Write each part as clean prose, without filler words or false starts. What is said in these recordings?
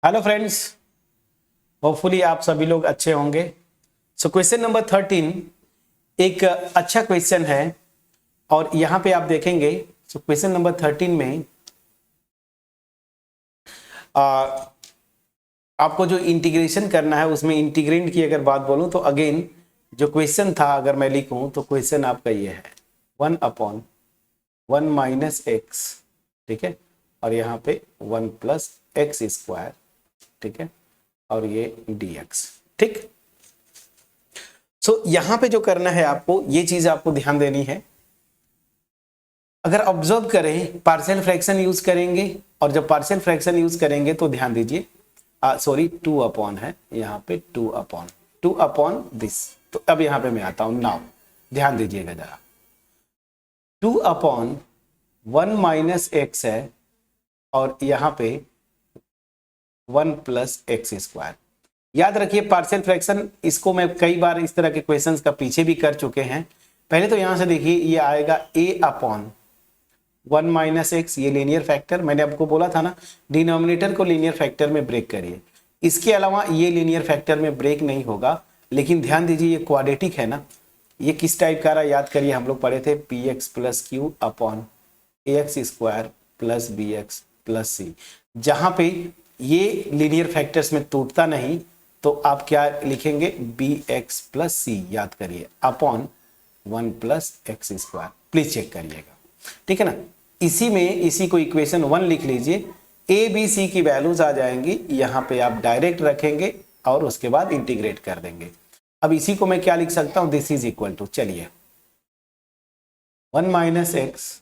Hello friends, hopefully आप सभी लोग अच्छे होंगे। सो क्वेश्चन नंबर 13 एक अच्छा क्वेश्चन है और यहाँ पे आप देखेंगे। सो क्वेश्चन नंबर 13 में आपको जो इंटीग्रेशन करना है उसमें इंटीग्रेंड की अगर बात बोलूं तो अगेन जो क्वेश्चन था अगर मैं लिखूं तो क्वेश्चन आपका ये है 1/1 माइनस एक्स, ठीक है, और यहाँ पे 1 प्लस एक्स स्क्वायर, ठीक है, और ये dx, ठीक। सो यहां पे जो करना है आपको ये चीज आपको ध्यान देनी है। अगर ऑब्जर्व करें पार्शियल फ्रैक्शन यूज करेंगे और जब पार्शियल फ्रैक्शन यूज करेंगे तो ध्यान दीजिए, सॉरी 2 अपॉन है यहाँ पे, 2 अपॉन दिस। तो अब यहां पे मैं आता हूं, नाउ ध्यान दीजिएगा जरा। 2/1 माइनस एक्स है और यहाँ पे 1 प्लस एक्स स्क्वायर। याद रखिए पार्शियल फ्रैक्शन, इसको मैं कई बार इस तरह के क्वेश्चंस का पीछे भी कर चुके हैं। पहले तो यहां से देखिए ये आएगा a/1 माइनस एक्स, ये लीनियर फैक्टर। मैंने आपको बोला था ना डिनोमिनेटर को लीनियर फैक्टर में ब्रेक करिए। इसके अलावा ये लीनियर फैक्टर में ब्रेक नहीं होगा, लेकिन ध्यान दीजिए ये क्वाड्रेटिक है ना। ये किस टाइप का रहा याद करिए, हम लोग पढ़े थे px plus Q upon ax square plus bx plus C. जहां पे ये लीनियर फैक्टर्स में टूटता नहीं तो आप क्या लिखेंगे, bx प्लस सी, याद करिए, upon 1 plus x square. Please check करिएगा, ठीक है ना। इसी को इक्वेशन 1 लिख लीजिए। ए बी सी की वैल्यूज आ जाएंगी, यहां पे आप डायरेक्ट रखेंगे और उसके बाद इंटीग्रेट कर देंगे। अब इसी को मैं क्या लिख सकता हूं, दिस इज इक्वल टू, चलिए 1 minus x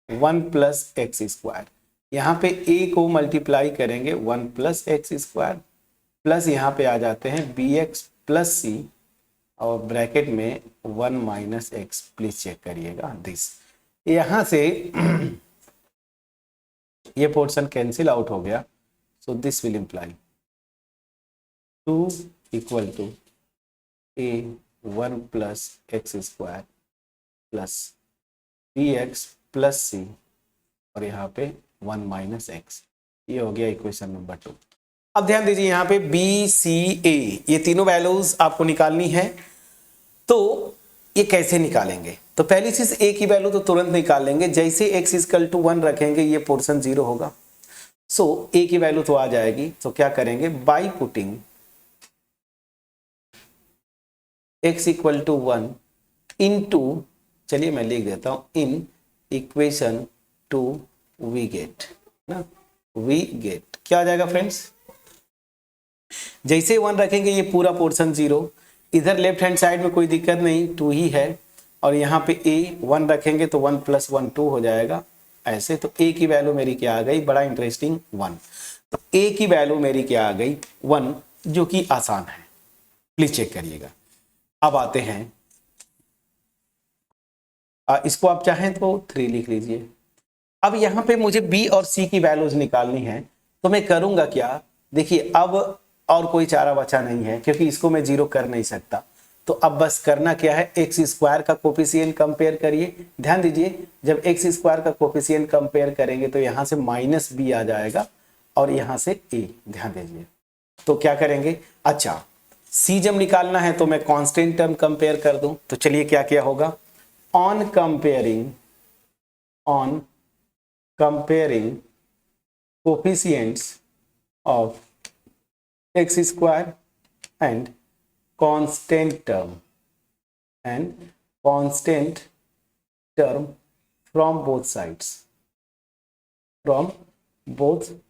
1 plus x square. यहाँ पे a को मल्टीप्लाई करेंगे 1 प्लस एक्स स्क्वायर प्लस यहाँ पे आ जाते हैं bx प्लस सी और ब्रैकेट में 1 माइनस एक्स। प्लीज चेक करिएगा दिस। यहाँ से ये पोर्शन कैंसिल आउट हो गया, so this will imply 2 equal to a 1 plus x square plus bx plus C और यहाँ पे 1 माइनस एक्स। ये हो गया इक्वेशन नंबर 2। अब ध्यान दीजिए यहाँ पे बी सी ए, ये तीनों वैल्यूज आपको निकालनी है। तो ये कैसे निकालेंगे, तो पहली चीज ए की वैल्यू तो तुरंत निकाल लेंगे। जैसे एक्स इक्वल टू 1 रखेंगे ये पोर्शन 0 होगा, सो ए की वैल्यू तो आ जाएगी। तो क्या करेंगे, by putting x equal to 1 into, चलिए मैं लिख देता हूं, इन इक्वेशन 2 वी गेट ना, वी गेट क्या आ जाएगा फ्रेंड्स, जैसे 1 रखेंगे ये पूरा पोर्शन 0, इधर लेफ्ट हैंड साइड में कोई दिक्कत नहीं, 2 ही है, और यहाँ पे a 1 रखेंगे तो 1 प्लस 1 2 हो जाएगा ऐसे। तो a की वैल्यू मेरी क्या आ गई, बड़ा इंटरेस्टिंग 1। तो a की वैल्यू मेरी क्या आ गई, 1, जो कि आसान है। प्लीज चेक करिएगा। अब आते हैं, इसको आप चाहें तो 3 लिख लीजिए। अब यहाँ पे मुझे b और c की वैल्यूज निकालनी है, तो मैं करूंगा क्या, देखिए अब और कोई चारा बचा नहीं है क्योंकि इसको मैं 0 कर नहीं सकता। तो अब बस करना क्या है, एक्स स्क्वायर का कोफिशिएंट कंपेयर करिए। ध्यान दीजिए जब एक्स स्क्वायर का कोफिशिएंट कंपेयर करेंगे तो यहाँ से माइनस बी आ जाएगा और यहाँ से ए, ध्यान दीजिए। तो क्या करेंगे, अच्छा सी जब निकालना है तो मैं कांस्टेंट टर्म कंपेयर कर दूं। तो चलिए क्या क्या होगा, on comparing coefficients of x square and constant term from both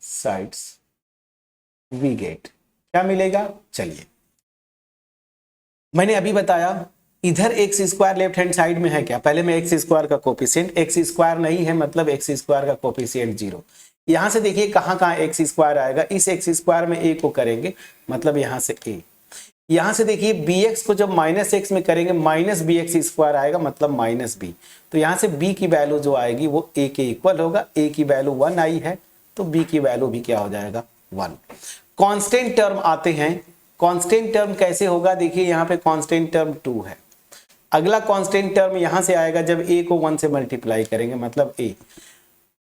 sides we get क्या मिलेगा, चलिए मैंने अभी बताया इधर x square left hand side में है क्या, पहले मैं एक्स स्क्वायर का कोफिशिएंट, एक्स स्क्वायर नहीं है मतलब एक्स स्क्वायर का कोफिशिएंट 0। यहां से देखिए कहां कहां एक्स स्क्वायर आएगा, इस एक्स स्क्वायर में ए को करेंगे मतलब यहां से ए। यहां से देखिए bx को जब माइनस एक्स में करेंगे माइनस बी एक्स स्क्वायर आएगा मतलब माइनस बी। तो यहां से b की वैल्यू जो आएगी वो a के इक्वल होगा। a की वैल्यू 1 आई है तो b की वैल्यू भी क्या हो जाएगा, 1। कांस्टेंट टर्म आते हैं, कांस्टेंट टर्म कैसे होगा, देखिए यहाँ पे कांस्टेंट टर्म 2 है। अगला कांस्टेंट टर्म यहां से आएगा जब a को 1 से मल्टीप्लाई करेंगे मतलब a।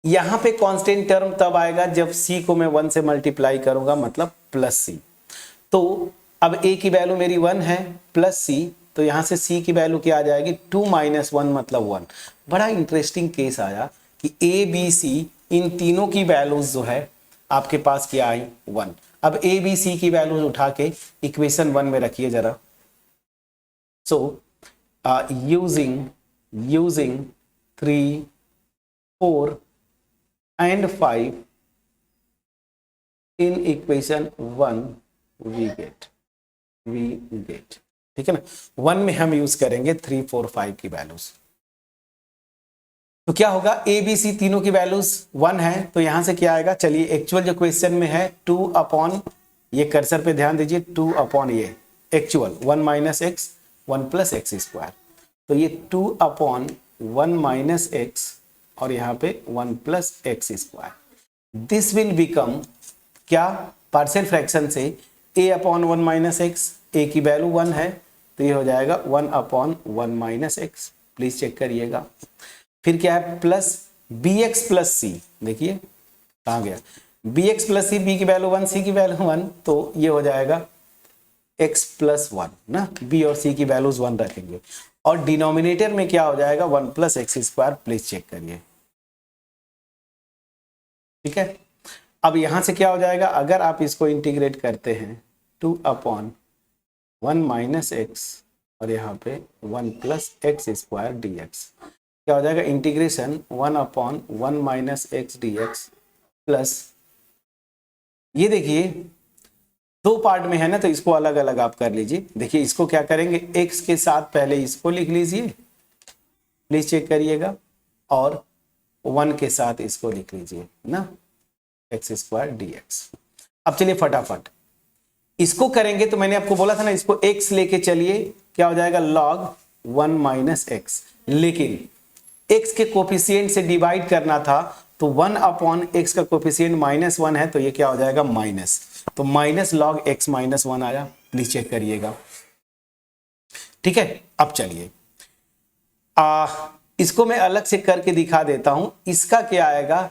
यहां पे कांस्टेंट टर्म तब आएगा जब c को मैं 1 से मल्टीप्लाई करूंगा, मतलब प्लस c। तो अब a की वैल्यू मेरी 1 है प्लस c, तो यहां से c की वैल्यू क्या आ जाएगी 2 माइनस 1 मतलब 1। बड़ा इंटरेस्टिंग केस आया कि a b c इन तीनों की वैल्यूज जो है आपके पास क्या आई 1। अब a b c की वैल्यूज उठा के इक्वेशन 1 में रखिए जरा। So using 3, 4 and 5 in equation 1 we get, ठीक है ना। 1 में हम यूज करेंगे 3, 4, 5 की वैल्यूज। तो क्या होगा, ए बी सी तीनों की वैल्यूज 1 है, तो यहां से क्या आएगा, चलिए एक्चुअल जो क्वेश्चन में है 2 अपॉन, ये कर्सर पे ध्यान दीजिए, 2 अपॉन ये actual 1 minus x 1 plus x square, तो ये 2 अपॉन 1 माइनस एक्स और यहाँ पे 1 plus x square. This will become क्या, पार्शियल फ्रैक्शन से a upon 1 minus x, A की वैल्यू 1 है तो ये हो जाएगा 1 अपॉन 1 माइनस एक्स, प्लीज चेक करिएगा। फिर क्या है, plus B x plus C, देखिए कहाँ गया, B x plus C, B की वैल्यू 1 सी की वैल्यू 1, तो ये हो जाएगा x प्लस 1 ना, b और c की वैल्यूज 1 रखेंगे और डिनोमिनेटर में क्या हो जाएगा 1 plus x square, please check करिए। ठीक है, अब यहां से क्या हो जाएगा, अगर आप इसको इंटीग्रेट करते हैं 2 अपॉन 1 माइनस एक्स और यहाँ पे 1 plus x square D x, क्या हो जाएगा, इंटीग्रेशन 1 अपॉन 1 minus x D x plus, ये देखिए दो पार्ट में है ना, तो इसको अलग अलग आप कर लीजिए। देखिए इसको क्या करेंगे, x के साथ पहले इसको लिख लीजिए, प्लीज चेक करिएगा, और 1 के साथ इसको लिख लीजिए ना, एक्स स्क्वायर डी एक्स। अब चलिए फटाफट इसको करेंगे, तो मैंने आपको बोला था ना, इसको x लेके चलिए, क्या हो जाएगा log 1 माइनस एक्स, लेकिन x के कोफिशिएंट से डिवाइड करना था, तो 1 अपॉन एक्स का कोफिशिएंट -1 है, तो ये क्या हो जाएगा माइनस, तो माइनस लॉग x माइनस 1 आया, प्लीज चेक करिएगा। ठीक है, अब चलिए इसको मैं अलग से करके दिखा देता हूं, इसका क्या आएगा,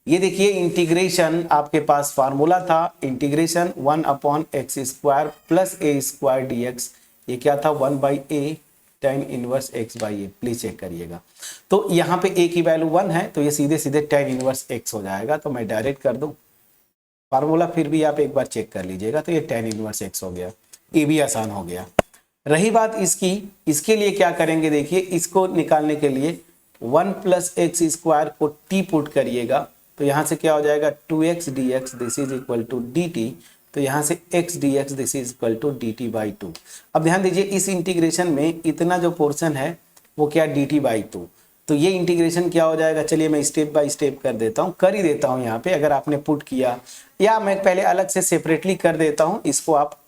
ये देखिए इंटीग्रेशन आपके पास फार्मूला था, integration 1 upon X square plus A square D X, ये क्या था 1 by A tan inverse x by A, please check करिएगा। तो यहाँ पे a की वैल्यू 1 है, तो ये सीधे सीधे tan इनवर्स x हो जाएगा, तो मैं डायरेक्ट कर दूं फार्मूला, फिर भी आप एक बार चेक कर लीजिएगा, तो ये tan इनवर्स x हो गया, ये भी आसान हो गया। रही बात इसकी, इसके लिए क्या करेंगे, देखिए इसको निकालने के लिए 1 प्लस एक्स स्क्वायर को t पुट करिएगा, तो यहाँ से क्या हो जाएगा 2x dx this is equal to dt, तो यहाँ से x dx this is equal to dt by 2। अब ध्यान दीजिए इस इंटीग्रेशन में इतना जो पोर्शन है वो क्या dt बाई 2, तो ये इंटीग्रेशन क्या हो जाएगा, चलिए मैं स्टेप बाय स्टेप कर देता हूँ, कर ही देता हूँ यहाँ पे, अगर आपने पुट किया, या मैं पहले अलग से सेपरेटली कर देता हूँ, इसको आप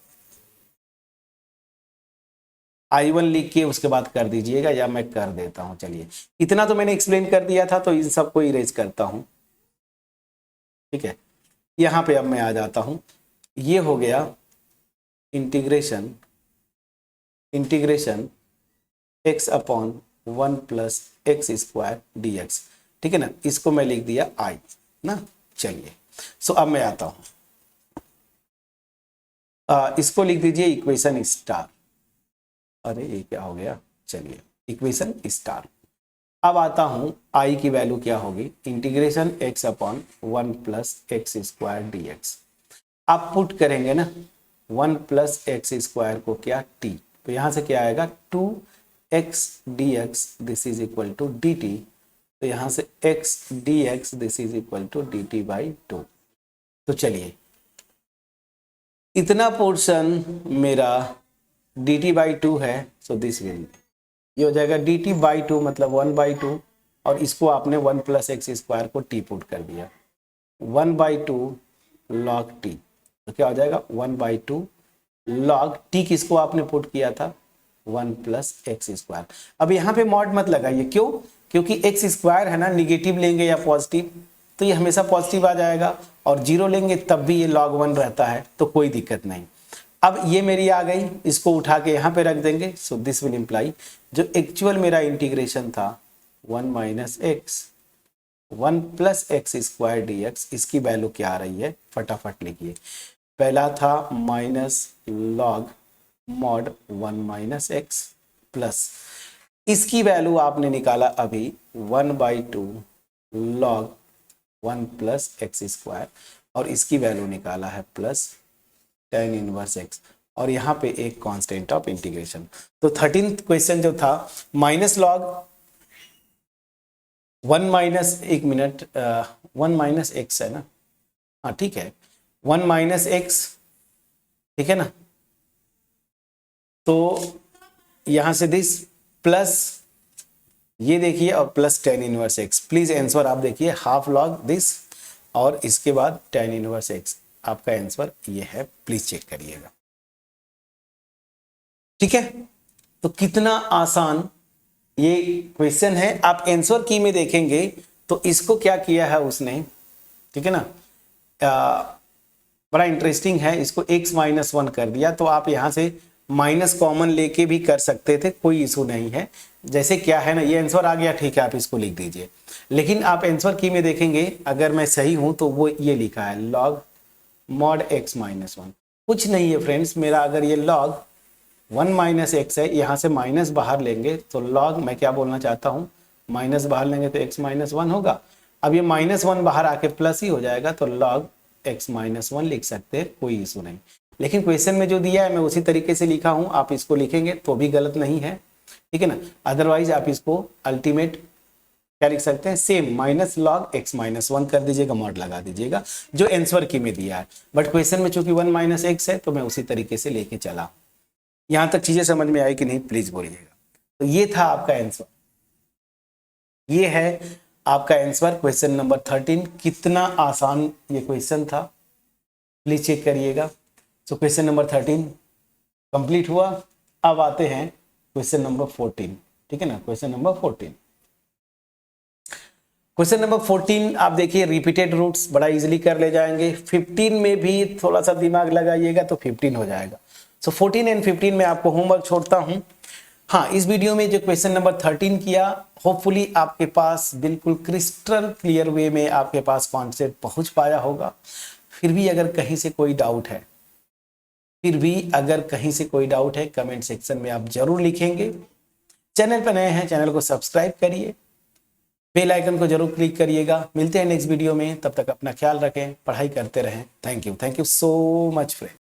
I1 लिख के उसके बाद कर दीजिएगा, या मैं कर देता हूँ। चलिए इतना तो मैंने एक्सप्लेन कर दिया था, तो इन सबको इरेज करता हूँ। ठीक है, यहाँ पे अब मैं आ जाता हूँ, ये हो गया integration x upon 1 plus x square D x, ठीक है ना, इसको मैं लिख दिया I ना। चलिए सो अब मैं आता हूं, इसको लिख दीजिए इक्वेशन स्टार, अरे ये क्या हो गया, चलिए इक्वेशन स्टार। अब आता हूं I की वैल्यू क्या होगी, integration x upon 1 plus x square D x, आप पुट करेंगे ना 1 प्लस एक्स स्क्वायर को क्या t, तो यहां से क्या आएगा 2x dx this is equal to dt, तो यहां से x dx this is equal to dt by 2। तो चलिए इतना पोर्शन मेरा dt बाई 2 है, सो दिस विल, ये हो जाएगा dt बाई 2 मतलब 1 बाई 2, और इसको आपने 1 प्लस एक्स स्क्वायर को t पुट कर दिया, 1 बाई 2 log t, तो क्या हो जाएगा 1 बाई 2 log t, किसको आपने पुट किया था 1 प्लस एक्स स्क्वायर। अब यहाँ पे मॉड मत लगाइए, क्यों, क्योंकि एक्स स्क्वायर है ना, निगेटिव लेंगे या पॉजिटिव तो ये हमेशा पॉजिटिव आ जाएगा, और जीरो लेंगे तब भी ये log 1 रहता है, तो कोई दिक्कत नहीं। अब ये मेरी आ गई, इसको उठा के यहाँ पे रख देंगे, सो दिस विल इम्प्लाई जो एक्चुअल मेरा इंटीग्रेशन था 1 minus x 1 plus x square D x, इसकी वैल्यू क्या आ रही है फटाफट लिखिए। पहला था minus log mod 1 minus x plus, इसकी वैल्यू आपने निकाला अभी 1/2 लॉग 1 प्लस एक्स स्क्वायर, और इसकी वैल्यू निकाला है प्लस tan इनवर्स एक्स, और यहाँ पे एक कांस्टेंट ऑफ इंटीग्रेशन। तो 13th क्वेश्चन जो था माइनस लॉग 1 माइनस, एक मिनट, 1 माइनस एक्स है ना, हाँ ठीक है, 1 माइनस एक्स, ठीक है ना, तो यहां से दिस प्लस ये देखिए और plus tan inverse x. Please answer आप देखिए, हाफ लॉग दिस और इसके बाद tan इनवर्स एक्स, आपका आंसर ये है, प्लीज चेक करिएगा। ठीक है, तो कितना आसान ये क्वेश्चन है। आप आंसर की में देखेंगे तो इसको क्या किया है उसने, ठीक है ना, बड़ा इंटरेस्टिंग है, इसको x माइनस 1 कर दिया। तो आप यहां से माइनस कॉमन लेके भी कर सकते थे, कोई इशू नहीं है। जैसे क्या है ना, ये आंसर आ गया, ठीक है, आप इसको लिख दीजिए। लेकिन आप आंसर की में देखेंगे, अगर मैं सही हूं तो वो ये लिखा है लॉग मॉड x माइनस 1। कुछ नहीं है फ्रेंड्स, मेरा अगर ये लॉग 1 माइनस एक्स है, यहाँ से माइनस बाहर लेंगे तो लॉग, मैं क्या बोलना चाहता हूँ, माइनस बाहर लेंगे तो x माइनस 1 होगा। अब ये माइनस 1 बाहर आके प्लस ही हो जाएगा, तो लॉग x माइनस 1 लिख सकते हैं, कोई इशू नहीं। लेकिन क्वेश्चन में जो दिया है मैं उसी तरीके से लिखा हूँ, आप इसको लिखेंगे तो भी गलत नहीं है, ठीक है ना। अदरवाइज आप इसको अल्टीमेट क्या लिख सकते हैं, same minus log x minus 1 कर दीजिएगा, मॉड लगा दीजिएगा जो आंसर की में दिया है। बट क्वेश्चन में चूंकि 1 माइनस एक्स है तो मैं उसी तरीके से लेके चला। यहां तक चीजें समझ में आई कि नहीं, प्लीज बोलिएगा। तो ये था आपका आंसर, ये है आपका आंसर क्वेश्चन नंबर 13। कितना आसान ये क्वेश्चन था, प्लीज चेक करिएगा। सो क्वेश्चन नंबर 13 कंप्लीट हुआ। अब आते हैं क्वेश्चन नंबर 14, ठीक है ना, क्वेश्चन नंबर 14। क्वेश्चन नंबर 14 आप देखिए, रिपीटेड रूट्स बड़ा इजीली कर ले जाएंगे। 15 में भी थोड़ा सा दिमाग लगाइएगा तो 15 हो जाएगा। सो 14 एंड 15 में आपको होमवर्क छोड़ता हूं। हाँ, इस वीडियो में जो क्वेश्चन नंबर 13 किया, होपफुली आपके पास बिल्कुल क्रिस्टल क्लियर वे में आपके पास कॉन्सेप्ट पहुंच पाया होगा। फिर भी अगर कहीं से कोई डाउट है, कमेंट सेक्शन में आप जरूर लिखेंगे। चैनल पर नए हैं, चैनल को सब्सक्राइब करिए, बेल आइकन को जरूर क्लिक करिएगा। मिलते हैं नेक्स्ट वीडियो में, तब तक अपना ख्याल रखें, पढ़ाई करते रहें। Thank you so much friend.